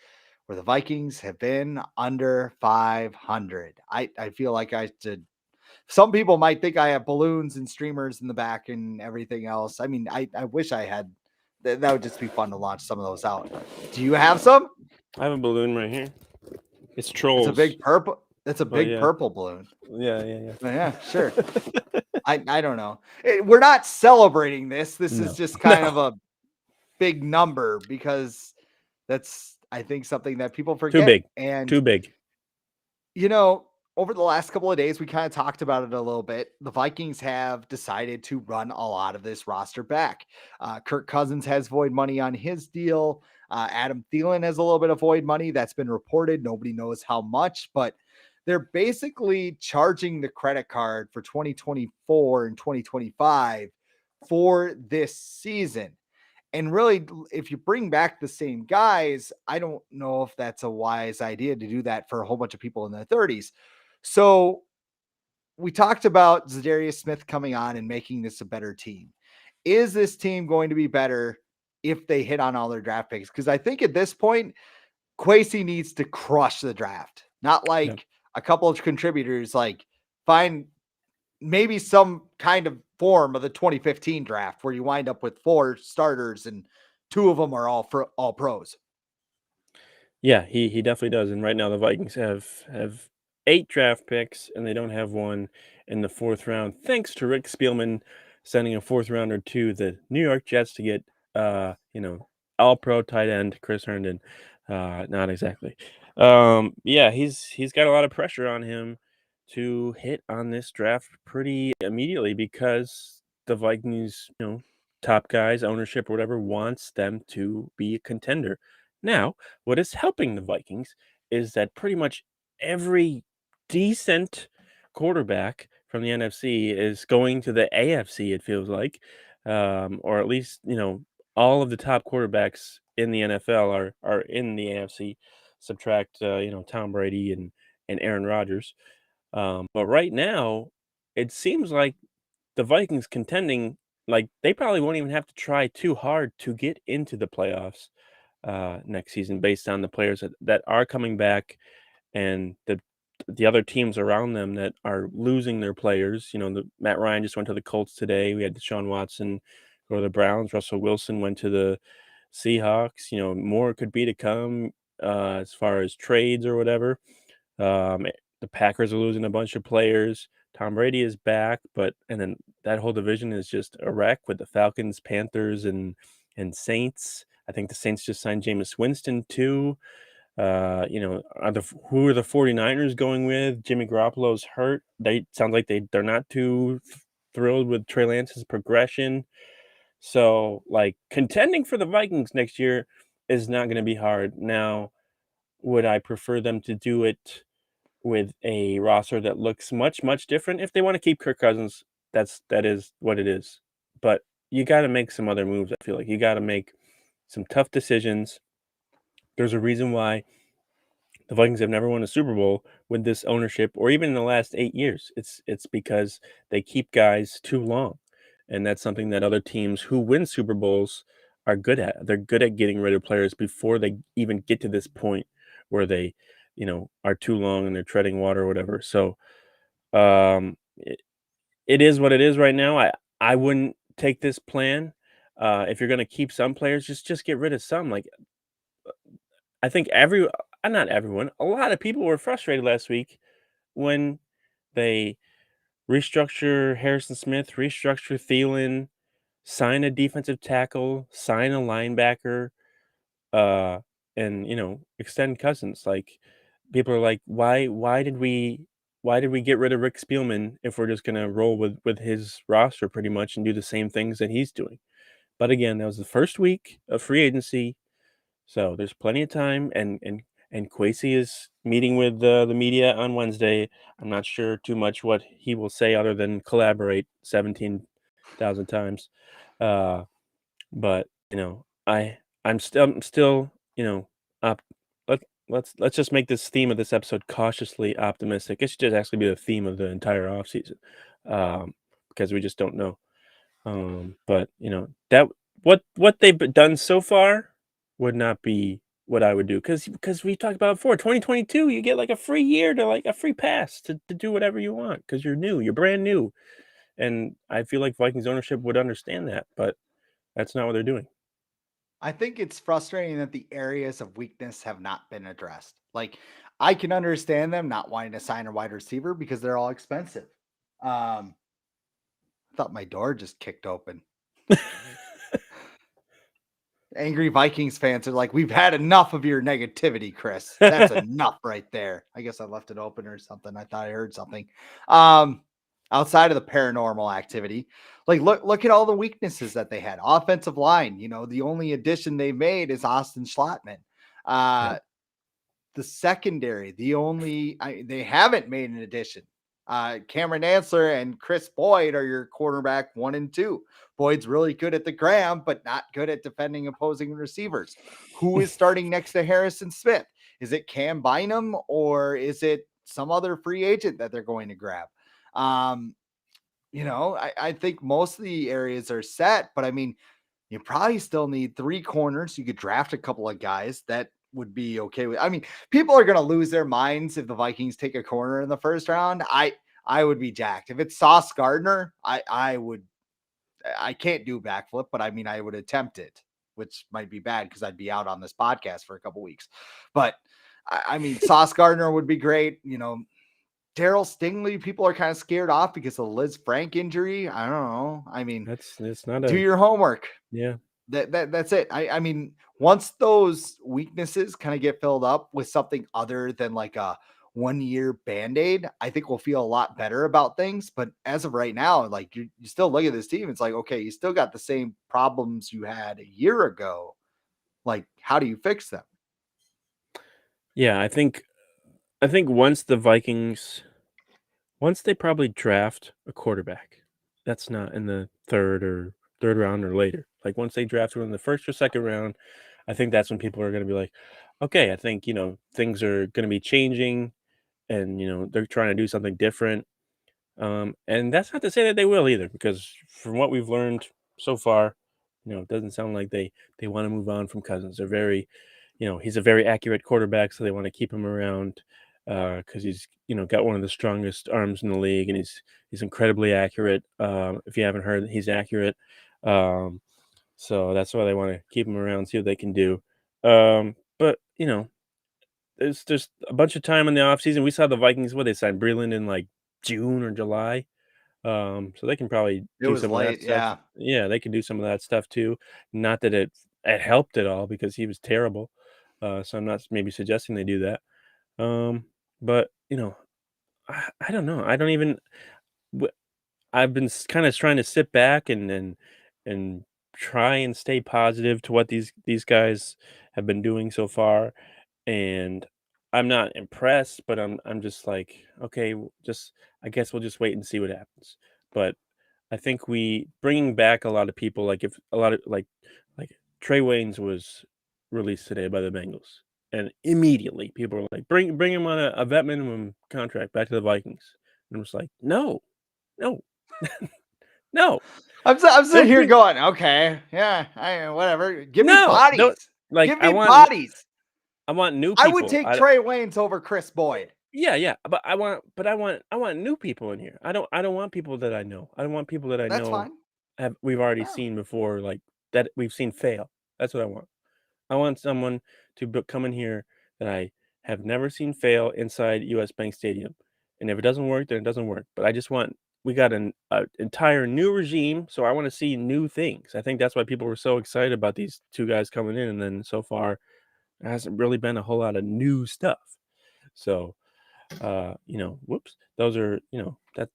[SPEAKER 1] where the Vikings have been under 500. I feel like I should. Some people might think I have balloons and streamers in the back and everything else. I mean, I wish I had. That would just be fun to launch some of those out. Do you have some?
[SPEAKER 2] I have a balloon right here. It's
[SPEAKER 1] It's a
[SPEAKER 2] trolls.
[SPEAKER 1] big purple. It's a
[SPEAKER 2] But
[SPEAKER 1] big
[SPEAKER 2] yeah.
[SPEAKER 1] purple balloon.
[SPEAKER 2] Yeah, yeah,
[SPEAKER 1] Yeah, sure.
[SPEAKER 2] yeah.
[SPEAKER 1] I don't know. We're not celebrating this. This is
[SPEAKER 2] No.
[SPEAKER 1] just kind of
[SPEAKER 2] No.
[SPEAKER 1] a big number because that's I think something that people
[SPEAKER 2] Too
[SPEAKER 1] forget.
[SPEAKER 2] big.
[SPEAKER 1] And
[SPEAKER 2] Too big.
[SPEAKER 1] over the last couple of days, we kind of talked about it a little bit. The Vikings have decided to run a lot of this roster back. Kirk Cousins has void money on his deal. Adam Thielen has a little bit of void money that's been reported. Nobody knows how much, but they're basically charging the credit card for 2024 and 2025 for this season. And really, if you bring back the same guys, I don't know if that's a wise idea to do that for a whole bunch of people in their 30s. So we talked about Za'Darius Smith coming on and making this a better team. Is this team going to be better if they hit on all their draft picks? Because I think at this point, Kwesi needs to crush the draft, not
[SPEAKER 2] Yeah.
[SPEAKER 1] like a couple of contributors, like find maybe some kind of form of the 2015 draft where you wind up with 4 starters and 2 of them are all pros.
[SPEAKER 2] Yeah, he definitely does. And right now the Vikings have 8 draft picks and they don't have one in the 4th round, thanks to Rick Spielman sending a 4th rounder to the New York Jets to get all pro tight end Chris Herndon. Not exactly. Yeah, he's got a lot of pressure on him to hit on this draft pretty immediately because the Vikings, top guys, ownership or whatever wants them to be a contender. Now, what is helping the Vikings is that pretty much every decent quarterback from the NFC is going to the AFC, it feels like. Or at least, all of the top quarterbacks in the NFL are in the AFC. Subtract, Tom Brady and Aaron Rodgers. But right now, it seems like the Vikings contending, like they probably won't even have to try too hard to get into the playoffs next season based on the players that are coming back and the other teams around them that are losing their players. Matt Ryan just went to the Colts today. We had Deshaun Watson go to the Browns. Russell Wilson went to the Seahawks. More could be to come as far as trades or whatever. The Packers are losing a bunch of players. Tom Brady is back, and then that whole division is just a wreck with the Falcons, Panthers, and Saints. I think the Saints just signed Jameis Winston too. Who are the 49ers going with? Jimmy Garoppolo's hurt. They sound like they're not too thrilled with Trey Lance's progression. So, like, contending for the Vikings next year is not going to be hard. Now, would I prefer them to do it with a roster that looks much, much different? If they want to keep Kirk Cousins, that is what it is. But you got to make some other moves. I feel like you got to make some tough decisions. There's a reason why the Vikings have never won a Super Bowl with this ownership, or even in the last 8 years. It's because they keep guys too long, and that's something that other teams who win Super Bowls are good at. They're good at getting rid of players before they even get to this point where they, are too long and they're treading water or whatever. So, it is what it is right now. I wouldn't take this plan. If you're going to keep some players, just get rid of some. Like I think not everyone, a lot of people were frustrated last week when they restructure Harrison Smith, restructure Thielen, sign a defensive tackle, sign a linebacker, uh, and extend Cousins. Like people are like, why did we get rid of Rick Spielman if we're just gonna roll with his roster pretty much and do the same things that he's doing? But again, that was the first week of free agency. So there's plenty of time, and Kwesi is meeting with the media on Wednesday. I'm not sure too much what he will say other than collaborate 17,000 times. Uh, but I'm still op- let's just make this theme of this episode cautiously optimistic. It should just actually be the theme of the entire offseason, because we just don't know. But that what they've done so far would not be what I would do because we talked about before 2022 you get like a free year to like a free pass to do whatever you want because you're brand new, and I feel like Vikings ownership would understand that, but that's not what they're doing.
[SPEAKER 1] I think it's frustrating that the areas of weakness have not been addressed. Like, I can understand them not wanting to sign a wide receiver because they're all expensive. I thought my door just kicked open. Angry Vikings fans are like, we've had enough of your negativity, Chris. That's enough right there. I guess I left it open or something. I thought I heard something. Outside of the paranormal activity, like look at all the weaknesses that they had. Offensive line, the only addition they made is Austin Schlottman.
[SPEAKER 2] Yeah.
[SPEAKER 1] the secondary, they haven't made an addition. Cameron Ansler and Chris Boyd are your quarterback 1 and 2. Boyd's really good at the ground, but not good at defending opposing receivers. Who is starting next to Harrison Smith? Is it Cam Bynum or is it some other free agent that they're going to grab? I think most of the areas are set, but I mean, you probably still need 3 corners. You could draft a couple of guys that would be okay with. I mean, people are going to lose their minds if the Vikings take a corner in the first round. I would be jacked. If it's Sauce Gardner, I can't do backflip, but I mean, I would attempt it, which might be bad because I'd be out on this podcast for a couple weeks. But I mean, Sauce Gardner would be great. Daryl Stingley, people are kind of scared off because of Liz Frank injury. I don't know. I mean,
[SPEAKER 2] it's not
[SPEAKER 1] do your homework.
[SPEAKER 2] Yeah.
[SPEAKER 1] That's it. I mean, once those weaknesses kind of get filled up with something other than like a 1-year band-aid, I think we'll feel a lot better about things. But as of right now, like you still look at this team, it's like, okay, you still got the same problems you had a year ago. Like, how do you fix them?
[SPEAKER 2] Yeah, I think once the Vikings once they probably draft a quarterback, that's not in the third round or later. Like once they draft one in the first or second round, I think that's when people are going to be like, okay, I think, things are going to be changing and, they're trying to do something different. And that's not to say that they will either, because from what we've learned so far, it doesn't sound like they want to move on from Cousins. They're very, he's a very accurate quarterback, so they want to keep him around because he's got one of the strongest arms in the league, and he's incredibly accurate. If you haven't heard, he's accurate. So that's why they want to keep him around, see what they can do. But there's a bunch of time in the offseason. We saw the Vikings, what they signed Breland in like June or July. So they can probably
[SPEAKER 1] It
[SPEAKER 2] do
[SPEAKER 1] was
[SPEAKER 2] some of that
[SPEAKER 1] late,
[SPEAKER 2] stuff.
[SPEAKER 1] yeah.
[SPEAKER 2] Yeah, they can do some of that stuff too. Not that it helped at all because he was terrible. So I'm not maybe suggesting they do that. But I don't know. I don't even. I've been kind of trying to sit back and try and stay positive to what these guys have been doing so far, and I'm not impressed, but I'm just like, okay, just I guess we'll just wait and see what happens. But I think we bringing back a lot of people, like if a lot of like Trey Waynes was released today by the Bengals, and immediately people were like, bring him on a vet minimum contract back to the Vikings, and I was like, no, no,
[SPEAKER 1] I'm sitting
[SPEAKER 2] don't
[SPEAKER 1] here
[SPEAKER 2] bring
[SPEAKER 1] going, okay, yeah, whatever. Give me
[SPEAKER 2] no, don't
[SPEAKER 1] bodies.
[SPEAKER 2] like
[SPEAKER 1] Give me bodies.
[SPEAKER 2] I want new
[SPEAKER 1] I would
[SPEAKER 2] people.
[SPEAKER 1] take Trey Waynes over Chris Boyd.
[SPEAKER 2] Yeah, but I want new people in here. I don't want people that I know. I don't want people that I
[SPEAKER 1] That's
[SPEAKER 2] know
[SPEAKER 1] fine.
[SPEAKER 2] we've already
[SPEAKER 1] Yeah.
[SPEAKER 2] seen before, like that we've seen fail. That's what I want. I want someone to come in here that I have never seen fail inside US Bank Stadium. And if it doesn't work, then it doesn't work. But I just want we got an entire new regime, so I want to see new things. I think that's why people were so excited about these two guys coming in, and then so far there hasn't really been a whole lot of new stuff. So whoops, those are,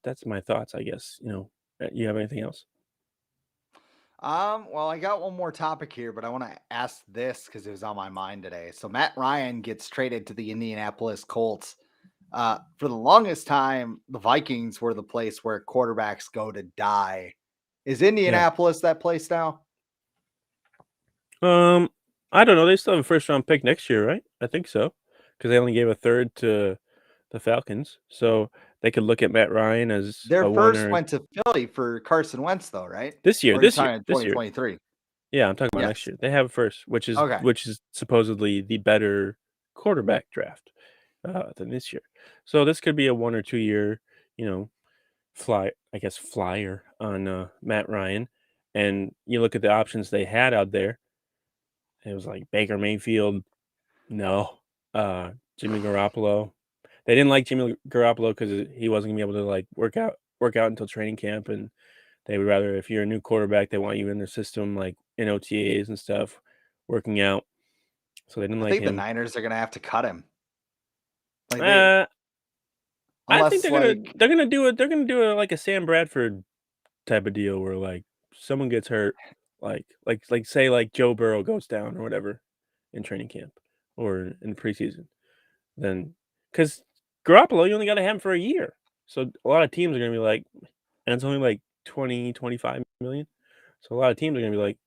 [SPEAKER 2] that's my thoughts, I guess. You have anything else?
[SPEAKER 1] Well, I got one more topic here, but I want to ask this because it was on my mind today. So Matt Ryan gets traded to the Indianapolis Colts. For the longest time, the Vikings were the place where quarterbacks go to die. Is
[SPEAKER 2] Yeah.
[SPEAKER 1] Indianapolis that place now?
[SPEAKER 2] Um, I don't know. They still have a first round pick next year, right? I think so, because they only gave a third to the Falcons, so they could look at Matt Ryan as
[SPEAKER 1] Their
[SPEAKER 2] a
[SPEAKER 1] first
[SPEAKER 2] winner
[SPEAKER 1] went to Philly for Carson Wentz, though, right?
[SPEAKER 2] this year.
[SPEAKER 1] Or are you talking
[SPEAKER 2] This year.
[SPEAKER 1] 2023?
[SPEAKER 2] Yeah, I'm talking about next
[SPEAKER 1] Yes.
[SPEAKER 2] year. They have a first,
[SPEAKER 1] Okay.
[SPEAKER 2] which is supposedly the better quarterback draft than this year. So this could be a 1 or 2 year, you know, flyer on Matt Ryan. And you look at the options they had out there. It was like Baker Mayfield, no. Jimmy Garoppolo. They didn't like Jimmy Garoppolo because he wasn't gonna be able to like work out until training camp, and they would rather, if you're a new quarterback, they want you in their system like in OTAs and stuff, working out. So they didn't
[SPEAKER 1] I
[SPEAKER 2] like
[SPEAKER 1] think the
[SPEAKER 2] him.
[SPEAKER 1] Niners are going to have to cut him. Like
[SPEAKER 2] Uh, I think
[SPEAKER 1] unless like,
[SPEAKER 2] they're gonna do a like a Sam Bradford type of deal where like someone gets hurt, say like Joe Burrow goes down or whatever in training camp or in preseason. then because Garoppolo, you only got to have him for a year. So a lot of teams are going to be like, and it's only like 20, 25 million. So a lot of teams are going to be like,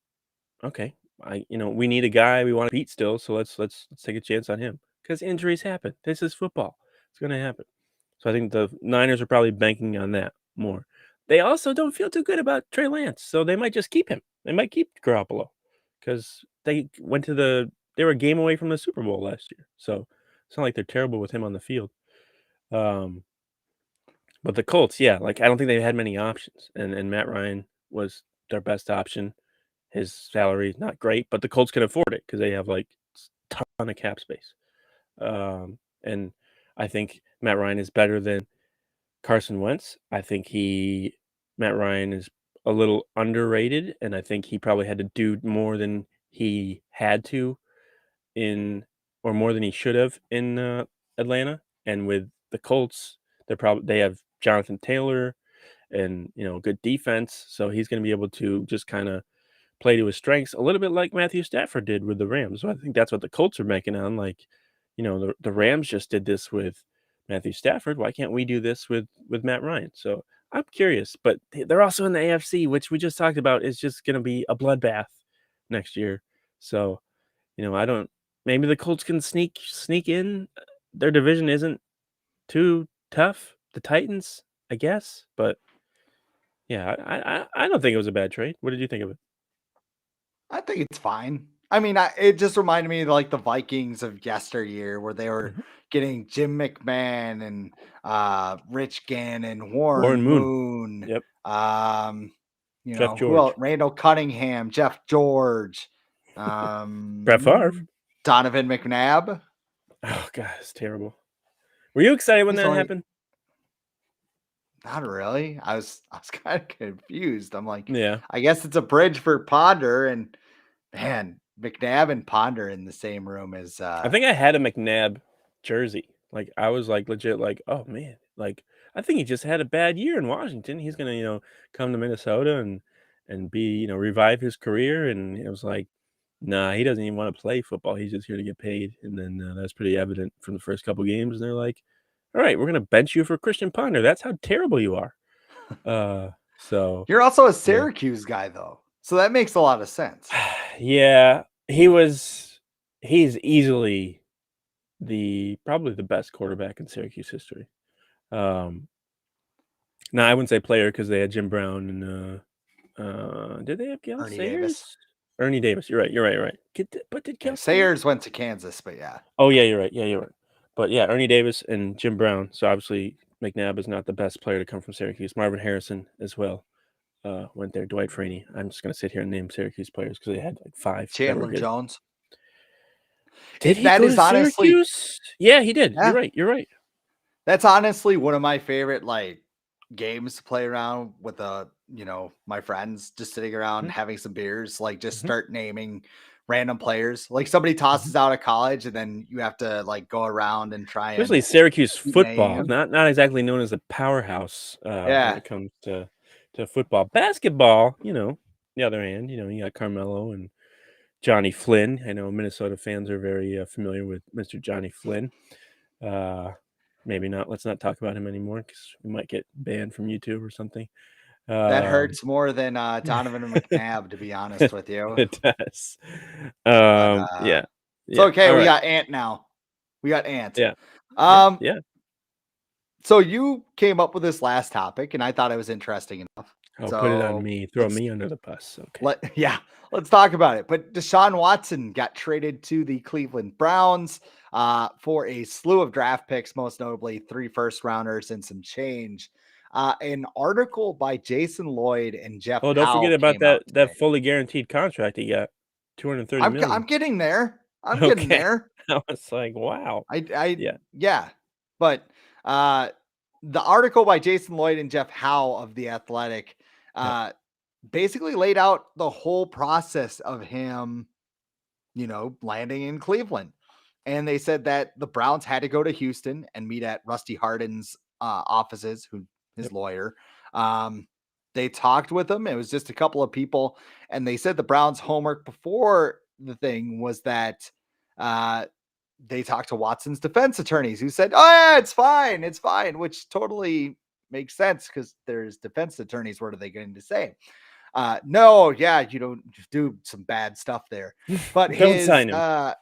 [SPEAKER 2] okay, we need a guy we want to beat still. So let's take a chance on him because injuries happen. This is football. It's going to happen. So I think the Niners are probably banking on that more. They also don't feel too good about Trey Lance, so they might just keep him. They might keep Garoppolo because they were a game away from the Super Bowl last year. So it's not like they're terrible with him on the field. Um, but the Colts, yeah, like I don't think they had many options, and Matt Ryan was their best option. His salary is not great, but the Colts can afford it because they have like a ton of cap space. And I think Matt Ryan is better than Carson Wentz. I think Matt Ryan is a little underrated, and I think he probably had to do more than he had to or more than he should have in Atlanta. And with the Colts, they have Jonathan Taylor and good defense, so he's going to be able to just kind of play to his strengths a little bit like Matthew Stafford did with the Rams. So I think that's what the Colts are making on. Like, the Rams just did this with Matthew Stafford. Why can't we do this with Matt Ryan? So I'm curious, but they're also in the AFC, which we just talked about is just going to be a bloodbath next year. So, I don't. Maybe the Colts can sneak in. Their division isn't too tough. The Titans, I guess, but yeah, I don't think it was a bad trade. What did you think of it?
[SPEAKER 1] I think it's fine. I mean, it just reminded me of like the Vikings of yesteryear, where they were
[SPEAKER 2] Mhm.
[SPEAKER 1] getting Jim McMahon and Rich Gannon, Warren
[SPEAKER 2] Warren Moon.
[SPEAKER 1] Moon,
[SPEAKER 2] Yep.
[SPEAKER 1] um,
[SPEAKER 2] Jeff
[SPEAKER 1] who else?
[SPEAKER 2] George.
[SPEAKER 1] Randall Cunningham, Jeff George,
[SPEAKER 2] Brett Favre.
[SPEAKER 1] Donovan McNabb.
[SPEAKER 2] Oh god, it's terrible. Were you excited when
[SPEAKER 1] He's
[SPEAKER 2] that
[SPEAKER 1] only
[SPEAKER 2] happened?
[SPEAKER 1] not really. I was kind of confused. I'm like,
[SPEAKER 2] Yeah.
[SPEAKER 1] I guess it's a bridge for Ponder, and man, McNabb and Ponder in the same room is
[SPEAKER 2] I think I had a McNabb jersey. Like I was like legit like, oh man, like I think he just had a bad year in Washington. He's gonna, come to Minnesota and be, revive his career. And it was like, nah, he doesn't even want to play football. He's just here to get paid. And then that's pretty evident from the first couple games. And they're like, all right, we're gonna bench you for Christian Ponder. That's how terrible you are. So
[SPEAKER 1] You're also a
[SPEAKER 2] yeah.
[SPEAKER 1] Syracuse guy, though, so that makes a lot of sense.
[SPEAKER 2] Yeah, he's easily probably the best quarterback in Syracuse history. Um, Now I wouldn't say player because they had Jim Brown and did they have Gale
[SPEAKER 1] Ernie Davis.
[SPEAKER 2] Sayers? Ernie Davis. You're right. You're right. But did
[SPEAKER 1] Yeah,
[SPEAKER 2] Gale Sayers?
[SPEAKER 1] Sayers went to Kansas, but yeah,
[SPEAKER 2] Oh yeah, you're right. Yeah, you're right. But yeah, Ernie Davis and Jim Brown. So obviously McNabb is not the best player to come from Syracuse. Marvin Harrison as well. Went there. Dwight Freeney. I'm just gonna sit here and name Syracuse players because they had like 5 that were
[SPEAKER 1] Chandler
[SPEAKER 2] good.
[SPEAKER 1] Jones.
[SPEAKER 2] Did he
[SPEAKER 1] That
[SPEAKER 2] go
[SPEAKER 1] is
[SPEAKER 2] to
[SPEAKER 1] honestly,
[SPEAKER 2] Syracuse? Yeah, he did. You're
[SPEAKER 1] yeah,
[SPEAKER 2] right. You're right.
[SPEAKER 1] that's honestly one of my favorite like games to play around with my friends, just sitting around
[SPEAKER 2] Mhm,
[SPEAKER 1] having some beers, like just
[SPEAKER 2] mhm,
[SPEAKER 1] start naming random players. Like somebody
[SPEAKER 2] mhm.
[SPEAKER 1] tosses out of college, and then you have to like go around and try and
[SPEAKER 2] Especially Syracuse
[SPEAKER 1] keep naming
[SPEAKER 2] football,
[SPEAKER 1] them.
[SPEAKER 2] not exactly known as a powerhouse when
[SPEAKER 1] Yeah,
[SPEAKER 2] it comes to football. Basketball, the other hand, you got Carmelo and Johnny Flynn. I know Minnesota fans are very familiar with Mr. Johnny Flynn. Uh, Maybe not. Let's not talk about him anymore because we might get banned from YouTube or something.
[SPEAKER 1] that
[SPEAKER 2] Um,
[SPEAKER 1] hurts more than Donovan and McNabb, to be honest with you.
[SPEAKER 2] it does.
[SPEAKER 1] But
[SPEAKER 2] Yeah,
[SPEAKER 1] it's
[SPEAKER 2] yeah.
[SPEAKER 1] okay.
[SPEAKER 2] All
[SPEAKER 1] We
[SPEAKER 2] right.
[SPEAKER 1] got Ant now. We got Ant.
[SPEAKER 2] Yeah, yeah,
[SPEAKER 1] Um,
[SPEAKER 2] yeah.
[SPEAKER 1] so you came up with this last topic, and I thought it was interesting enough.
[SPEAKER 2] Oh, put it on
[SPEAKER 1] So
[SPEAKER 2] me. Throw
[SPEAKER 1] let's
[SPEAKER 2] me under the bus. Okay.
[SPEAKER 1] yeah, let's talk about it. But Deshaun Watson got traded to the Cleveland Browns for a slew of draft picks, most notably 3 first rounders and some change. An article by Jason Lloyd and Jeff
[SPEAKER 2] Oh, don't forget
[SPEAKER 1] Howe
[SPEAKER 2] about
[SPEAKER 1] came out
[SPEAKER 2] that
[SPEAKER 1] today.
[SPEAKER 2] fully guaranteed contract he got, 230
[SPEAKER 1] I'm
[SPEAKER 2] million.
[SPEAKER 1] getting there. I'm getting
[SPEAKER 2] Okay.
[SPEAKER 1] there.
[SPEAKER 2] I was like, wow. Yeah.
[SPEAKER 1] Yeah. But uh the article by Jason Lloyd and Jeff Howe of The Athletic
[SPEAKER 2] Yep.
[SPEAKER 1] uh basically laid out the whole process of him, landing in Cleveland. And they said that the Browns had to go to Houston and meet at Rusty Hardin's offices, who his
[SPEAKER 2] Yep.
[SPEAKER 1] lawyer. They talked with him. It was just a couple of people, and they said the Browns' homework before the thing was that uh, they talked to Watson's defense attorneys who said, "Oh yeah, it's fine," which totally makes sense because there's defense attorneys. What are they going to say? No, yeah, you don't do some bad stuff there. But
[SPEAKER 2] Don't sign him.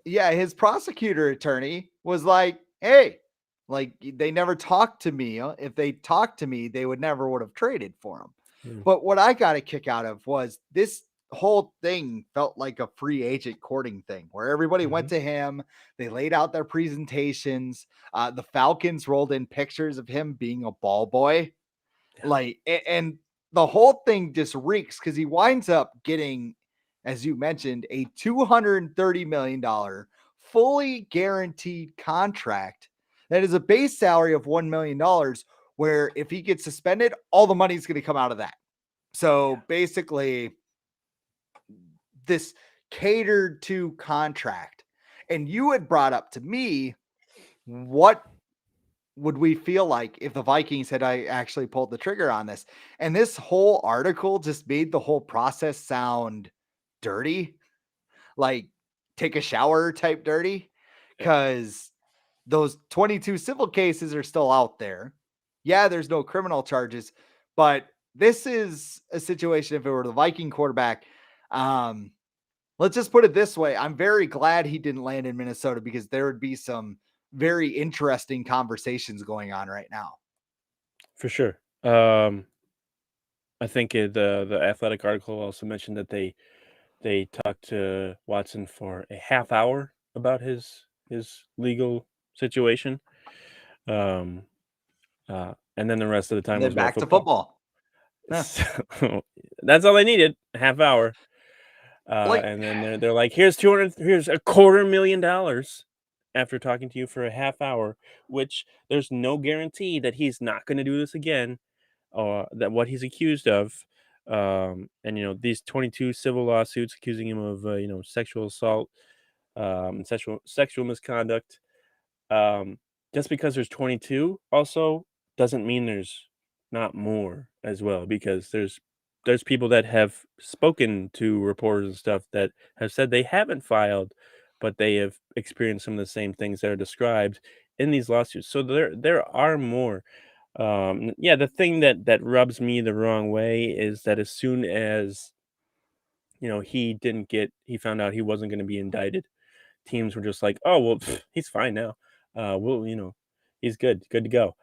[SPEAKER 1] his prosecutor attorney was like, "Hey, like they never talked to me. If they talked to me, they would never would have traded for him."
[SPEAKER 2] Yeah.
[SPEAKER 1] But what I got a kick out of was this whole thing felt like a free agent courting thing where everybody went
[SPEAKER 2] Mhm.
[SPEAKER 1] to him. They laid out their presentations. The Falcons rolled in pictures of him being a ball boy, and the whole thing just reeks because he winds up getting, as you mentioned, a $230 million fully guaranteed contract that is a base salary of $1 million, where if he gets suspended, all the money is going to come out of that. So basically, this catered to contract. And you had brought up to me, what would we feel like if the Vikings had actually pulled the trigger on this? And this whole article just made the whole process sound dirty, like take a shower type dirty,
[SPEAKER 2] Yeah.
[SPEAKER 1] because those 22 civil cases are still out there. Yeah, there's no criminal charges, but this is a situation. If it were the Viking quarterback, um, let's just put it this way. I'm very glad he didn't land in Minnesota because there would be some very interesting conversations going on right now.
[SPEAKER 2] For sure. I think the Athletic article also mentioned that they talked to Watson for a half hour about his legal situation. Um, and then the rest of the
[SPEAKER 1] And
[SPEAKER 2] time
[SPEAKER 1] then
[SPEAKER 2] was about
[SPEAKER 1] back to
[SPEAKER 2] football.
[SPEAKER 1] football. Huh.
[SPEAKER 2] So that's all they needed, a half hour.
[SPEAKER 1] Like,
[SPEAKER 2] And then they're like, here's $250,000 after talking to you for a half hour, which there's no guarantee that he's not going to do this again, or that what he's accused of. And these 22 civil lawsuits accusing him of sexual assault, sexual misconduct. Um, just because there's 22 also doesn't mean there's not more as well, because there's people that have spoken to reporters and stuff that have said they haven't filed, but they have experienced some of the same things that are described in these lawsuits. So there are more. Yeah, the thing that rubs me the wrong way is that as soon as he found out he wasn't going to be indicted, teams were just like, "Oh, well, he's fine now. He's good to go."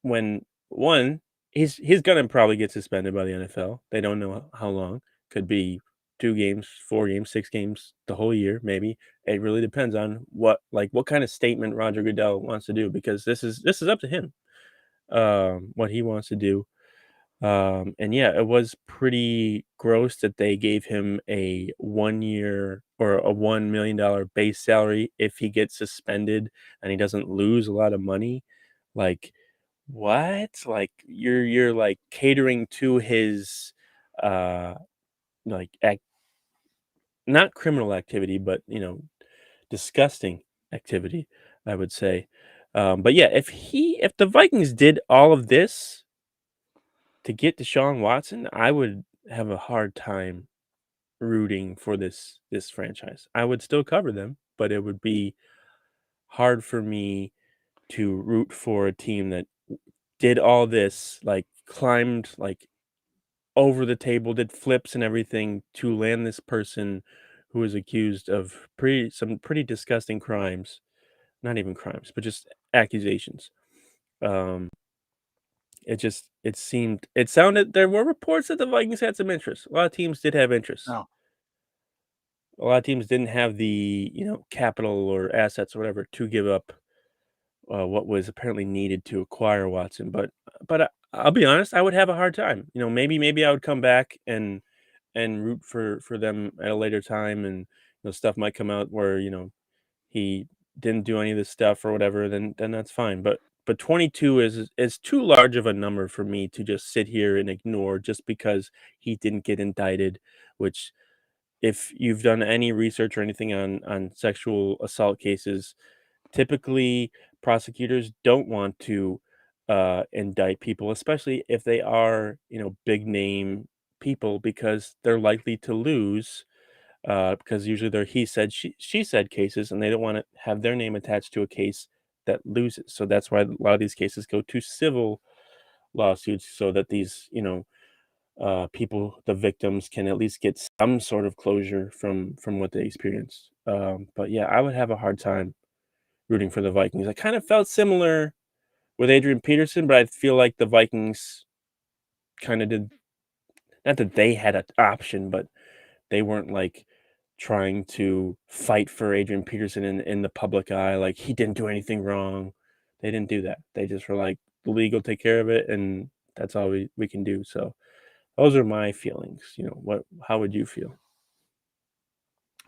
[SPEAKER 2] When one, he's gonna probably get suspended by the NFL. They don't know how long. Could be 2 games, 4 games, 6 games, the whole year, maybe. It really depends on what kind of statement Roger Goodell wants to do, because this is up to him. What he wants to do. And yeah, it was pretty gross that they gave him a 1 year or a $1 million base salary if he gets suspended and he doesn't lose a lot of money. Like, what? Like, you're like catering to his uh like not criminal activity, but disgusting activity, I would say. But yeah, if the Vikings did all of this to get Deshaun Watson, I would have a hard time rooting for this franchise. I would still cover them, but it would be hard for me to root for a team that did all this, like climbed like over the table, did flips and everything to land this person who is accused of some pretty disgusting crimes. Not even crimes, but just accusations. Um, it sounded there were reports that the Vikings had some interest. A lot of teams did have interest.
[SPEAKER 1] no.
[SPEAKER 2] A lot of teams didn't have the, capital or assets or whatever to give up what was apparently needed to acquire Watson. But I'll be honest, I would have a hard time. Maybe I would come back and root for them at a later time, and stuff might come out where he didn't do any of this stuff or whatever. Then that's fine. But 22 is too large of a number for me to just sit here and ignore just because he didn't get indicted, which, if you've done any research or anything on sexual assault cases, typically prosecutors don't want to indict people, especially if they are big name people, because they're likely to lose because usually they're he said, she said cases, and they don't want to have their name attached to a case that loses. So that's why a lot of these cases go to civil lawsuits, so that these, people, the victims, can at least get some sort of closure from what they experienced. But yeah, I would have a hard time rooting for the Vikings. I kind of felt similar with Adrian Peterson, but I feel like the Vikings kind of did, not that they had an option, but they weren't like trying to fight for Adrian Peterson in the public eye, like he didn't do anything wrong. They didn't do that. They just were like, the league will take care of it, and that's all we can do. So those are my feelings. How would you feel?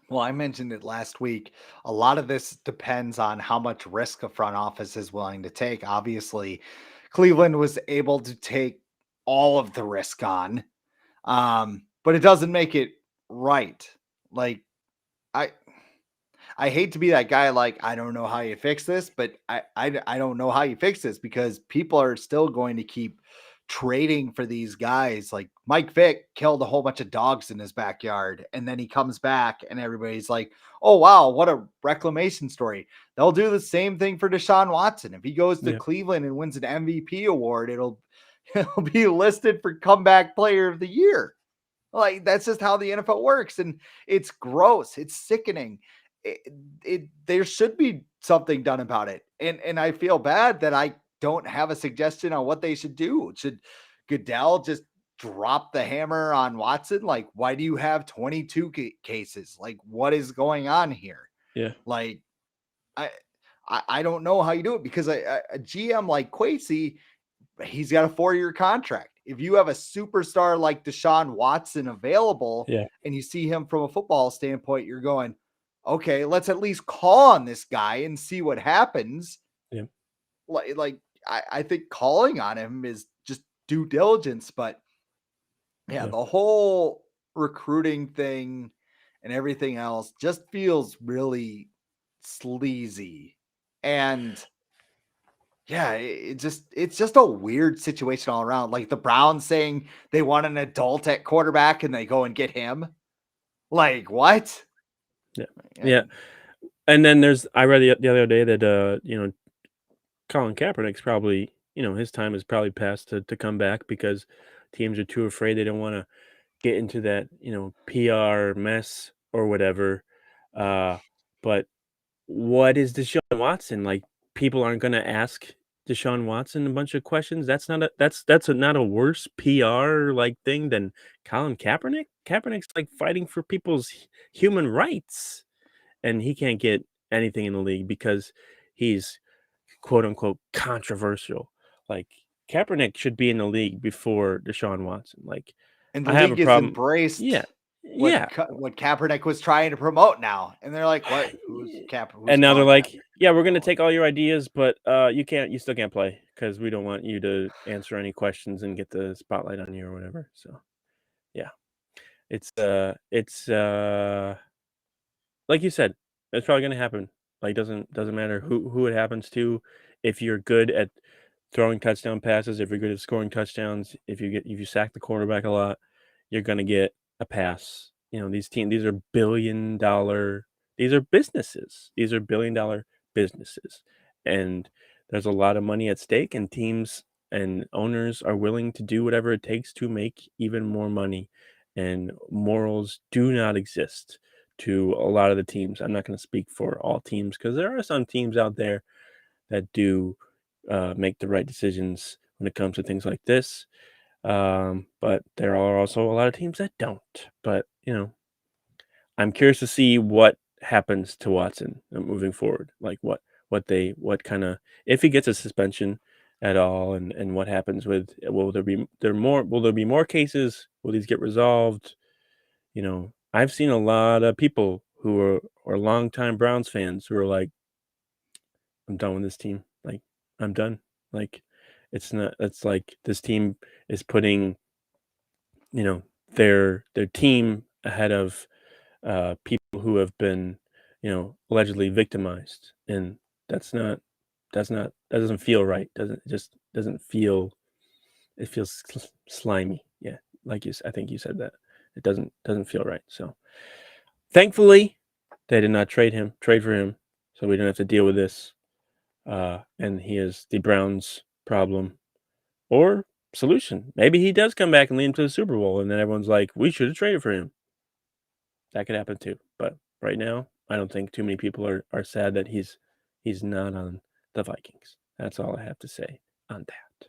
[SPEAKER 1] Well, I mentioned it last week. A lot of this depends on how much risk a front office is willing to take. Obviously, Cleveland was able to take all of the risk on, but it doesn't make it right. Like, I I hate to be that guy. Like, I don't know how you fix this, but I don't know how you fix this, because people are still going to keep trading for these guys. Like Mike Vick killed a whole bunch of dogs in his backyard, and then he comes back, and everybody's like, "Oh wow, what a reclamation story!" They'll do the same thing for Deshaun Watson. If he goes to
[SPEAKER 2] Yeah,
[SPEAKER 1] Cleveland and wins an MVP award, it'll be listed for comeback player of the year. Like, that's just how the NFL works, and it's gross. It's sickening. It, there should be something done about it, and I feel bad that I don't have a suggestion on what they should do. Should Goodell just drop the hammer on Watson? Like, why do you have 22 cases? Like, what is going on here?
[SPEAKER 2] yeah,
[SPEAKER 1] Like, I I don't know how you do it, because a GM like Quasey, he's got a 4-year contract. If you have a superstar like Deshaun Watson available
[SPEAKER 2] yeah,
[SPEAKER 1] and you see him from a football standpoint, you're going, okay, let's at least call on this guy and see what happens.
[SPEAKER 2] yeah,
[SPEAKER 1] I think calling on him is just due diligence. But yeah,
[SPEAKER 2] yeah,
[SPEAKER 1] the whole recruiting thing and everything else just feels really sleazy. And yeah, it's just a weird situation all around. Like the Browns saying they want an adult at quarterback and they go and get him. Like what?
[SPEAKER 2] yeah, yeah.
[SPEAKER 1] And
[SPEAKER 2] And then I read the other day that Colin Kaepernick's probably, his time is probably past to come back, because teams are too afraid. They don't want to get into that, PR mess or whatever. Uh, but what is Deshaun Watson like? People aren't going to ask Deshaun Watson a bunch of questions. Not a worse PR like thing than Colin Kaepernick. Kaepernick's like fighting for people's human rights, and he can't get anything in the league because he's quote unquote controversial. Like, Kaepernick should be in the league before Deshaun Watson. Like,
[SPEAKER 1] the
[SPEAKER 2] I have a
[SPEAKER 1] league has
[SPEAKER 2] problem. Yeah,
[SPEAKER 1] embraced
[SPEAKER 2] yeah.
[SPEAKER 1] what Kaepernick was trying to promote now. And they're like, what? Who's
[SPEAKER 2] And now they're
[SPEAKER 1] Colin
[SPEAKER 2] like,
[SPEAKER 1] Kaepernick?
[SPEAKER 2] yeah, we're gonna take all your ideas, but you still can't play, because we don't want you to answer any questions and get the spotlight on you or whatever. So yeah, it's like you said, it's probably gonna happen. Like, doesn't matter who it happens to. If you're good at throwing touchdown passes, if you're good at scoring touchdowns, if you sack the quarterback a lot, you're gonna get a pass. These are billion-dollar, these are businesses. These are billion-dollar businesses, and there's a lot of money at stake, and teams and owners are willing to do whatever it takes to make even more money. And morals do not exist to a lot of the teams. I'm not going to speak for all teams, because there are some teams out there that do make the right decisions when it comes to things like this. But there are also a lot of teams that don't. But I'm curious to see what happens to Watson moving forward. Like, what kind of, if he gets a suspension at all, and what happens with, will there be more cases? Will these get resolved? I've seen a lot of people who are longtime Browns fans who are like, I'm done with this team. Like, I'm done. Like, it's like this team is putting, you know, their team ahead of people who have been, allegedly victimized. And that doesn't feel right. It just doesn't feel, it feels slimy. Yeah. I think you said that. It doesn't feel right. So Thankfully, they did not trade for him, so we don't have to deal with this. And he is the Browns' problem or solution. Maybe he does come back and lead him to the Super Bowl, and then everyone's like, we should have traded for him. That could happen too. But right now, I don't think too many people are sad that he's not on the Vikings. That's all I have to say on that.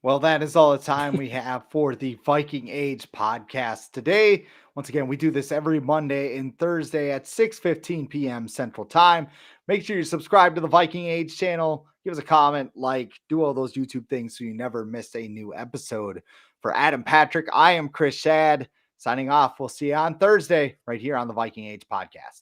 [SPEAKER 1] Well, that is all the time we have for the Viking Age podcast today. Once again, we do this every Monday and Thursday at 6:15 p.m. Central Time. Make sure you subscribe to the Viking Age channel. Give us a comment, like, do all those YouTube things so you never miss a new episode. For Adam Patrick, I am Chris Schad signing off. We'll see you on Thursday right here on the Viking Age podcast.